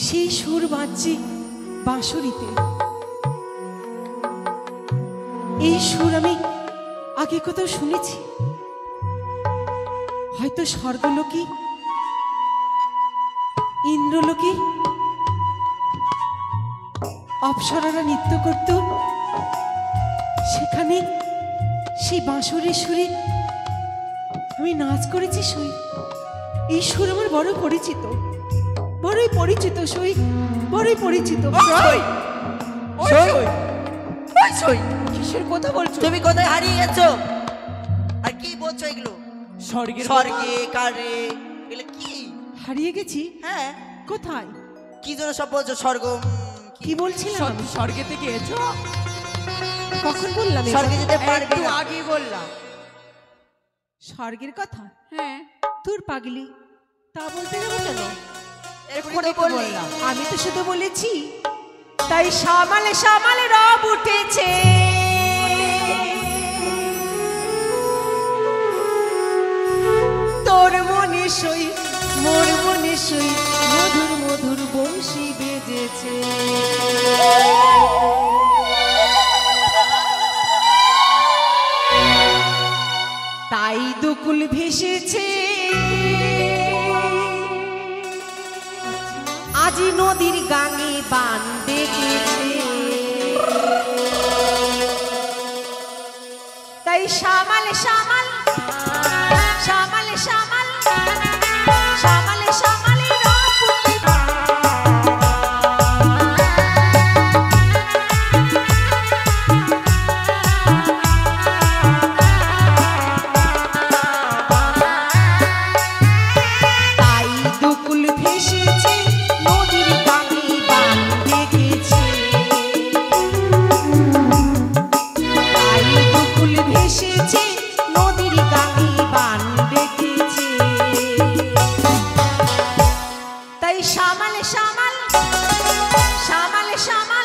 সেই সুর বাজছে বাঁশরিতে। এই সুর আমি আগে কোথাও শুনেছি, হয়তো স্বর্গলোকে, ইন্দ্রলোকে অপ্সরারা নৃত্য করত, সেখানে সেই বাঁশরের সুরে আমি নাচ করেছি। সই এই সুর আমার বড় পরিচিত, বড়ই পরিচিত। সই বড়ই পরিচিত। কিসের কথা বলছো? তুমি কোথায় হারিয়ে গেছো? আর কি বলছো এগুলো? স্বর্গের স্বর্গে কারে এগুলো কি? হারিয়ে গেছি? হ্যাঁ। কোথায়? কি জন্য সব বলছো? স্বর্গ কি বলছিলাম আমি? স্বর্গে থেকে এসো। কখন বললাম? স্বর্গে যেতে পারবি একটু না। আগে বললাম। স্বর্গের কথা? হ্যাঁ, তোর পাগলি, তা বলতে যাবো কেন? এখনই তো বললি। আমি তো শুধু বলেছি, তাই সামালে সামালে রব উঠেছে, তোর মনে সই মোর মনে সই, মধুর মধুর বংশী বেজেছে। তাই দুকুল ভেসেছে আজি নদীর গাঙে বান ডেকেছে। তাই সামালে সামাল সামালে সামাল সামালে সামালে রব উঠেছে। তাই দুকুল ভেসেছে নদীর গাঙে বান ডেকেছে। তাই দুকুল ভেসেছে নদীর গাঙে বান ডেকেছে। তাই সামালে সামাল সামালে সামাল